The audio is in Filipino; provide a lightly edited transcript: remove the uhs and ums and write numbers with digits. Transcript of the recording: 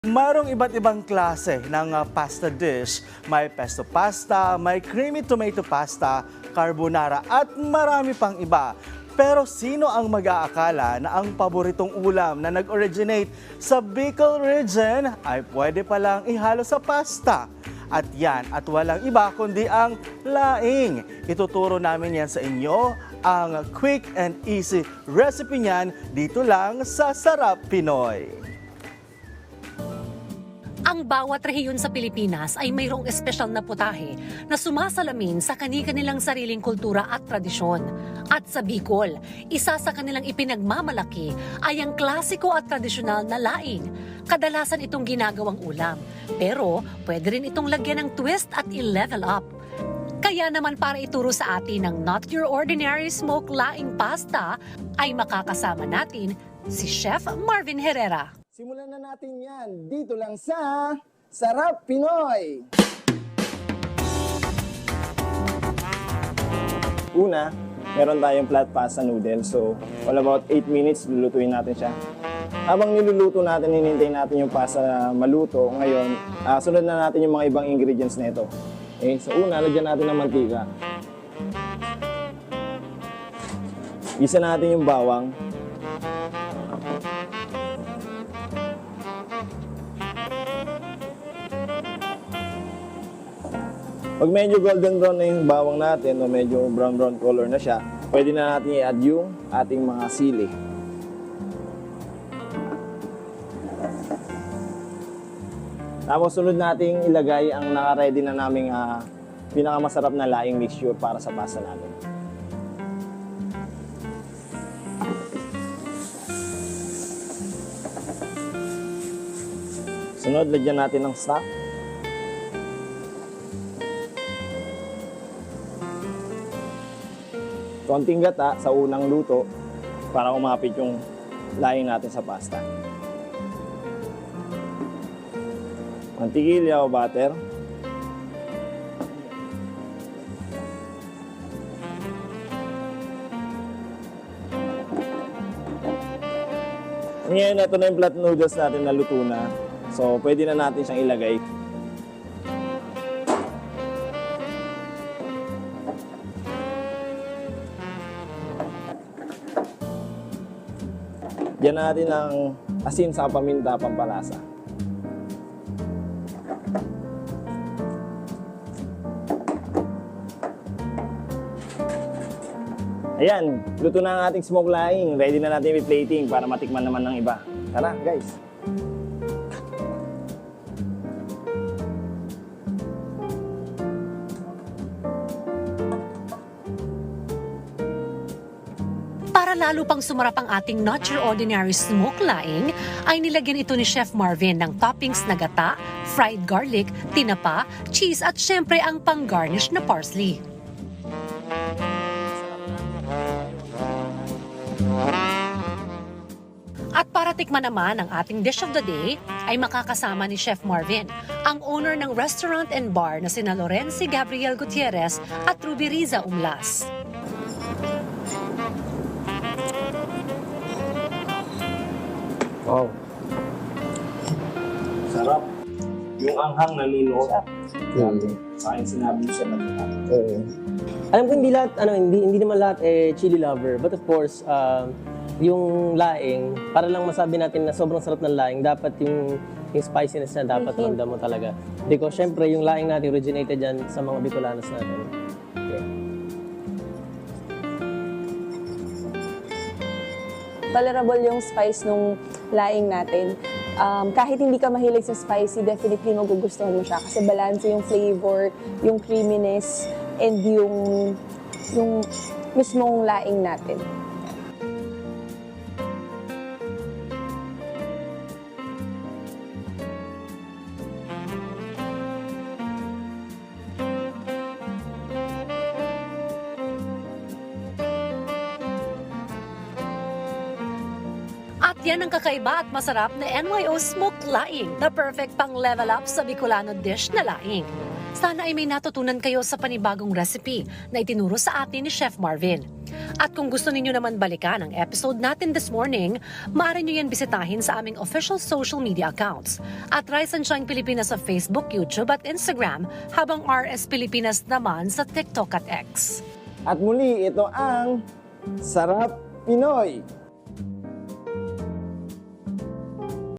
Mayroong iba't ibang klase ng pasta dish. May pesto pasta, may creamy tomato pasta, carbonara at marami pang iba. Pero sino ang mag-aakala na ang paboritong ulam na nag-originate sa Bicol region ay pwede palang ihalo sa pasta? At yan at walang iba kundi ang laing. Ituturo namin yan sa inyo, ang quick and easy recipe niyan dito lang sa Sarap Pinoy. Ang bawat rehiyon sa Pilipinas ay mayroong espesyal na putahe na sumasalamin sa kani-kanilang sariling kultura at tradisyon. At sa Bicol, isa sa kanilang ipinagmamalaki ay ang klasiko at tradisyonal na laing. Kadalasan itong ginagawang ulam, pero pwede rin itong lagyan ng twist at i-level up. Kaya naman para ituro sa atin ng not your ordinary smoked laing pasta, ay makakasama natin si Chef Marvin Herrera. Simulan na natin yan dito lang sa Sarap Pinoy! Una, meron tayong flat pasta noodles. So, all about 8 minutes, lulutuin natin siya. Habang niluluto natin, hinintay natin yung pasta na maluto. Ngayon, sunod na natin yung mga ibang ingredients na ito. Okay, so una, lagyan natin ng mantika. Isa natin yung bawang. Pag medyo golden brown na yung bawang natin o medyo brown color na siya, pwede na natin i-add yung ating mga sili. Tapos sunod nating ilagay ang naka-ready na naming pinakamasarap na laing mixture para sa pasta natin. Sunod, lagyan natin ng stock. Konting gata sa unang luto para umapit yung laing natin sa pasta. Mantikilya o butter. Ngayon, ito na yung flat noodles natin na luto na. So, pwede na natin siyang ilagay. Diyan natin ang asin sa paminta, pampalasa. Ayan, luto na ang ating smoked laing. Ready na natin i-plating para matikman naman ng iba. Tara, guys! Para lalo pang sumarap ang ating not your ordinary smoked laing, ay nilagyan ito ni Chef Marvin ng toppings na gata, fried garlic, tinapa, cheese at syempre ang pang-garnish na parsley. At para tikman naman ang ating dish of the day, ay makakasama ni Chef Marvin, ang owner ng restaurant and bar na sina Lorenzi Gabriel Gutierrez at Ruby Riza Umlas. Wow. Sarap. Yung anghang nanunuot. Sayang sinabi siya na Alam ko hindi lahat, hindi naman lahat chili lover. But of course, yung laing, para lang masabi natin na sobrang sarap ng laing, dapat yung spiciness na dapat ramdam mo talaga. Because syempre, yung laing natin originated dyan sa mga Bicolanos natin. Okay. Tolerable yung spice nung laing natin. Kahit hindi ka mahilig sa spicy, definitely magugustuhan mo siya kasi balance yung flavor, yung creaminess, and yung mismong laing natin. At Yan ang kakaiba at masarap na NYO Smoked Laing, the perfect pang level up sa Bicolano dish na laing. Sana ay may natutunan kayo sa panibagong recipe na itinuro sa atin ni Chef Marvin. At kung gusto ninyo naman balikan ang episode natin this morning, maaari nyo yan bisitahin sa aming official social media accounts at Rise and Shine Pilipinas sa Facebook, YouTube at Instagram, habang RS Pilipinas naman sa TikTok at X. At muli, ito ang Sarap Pinoy!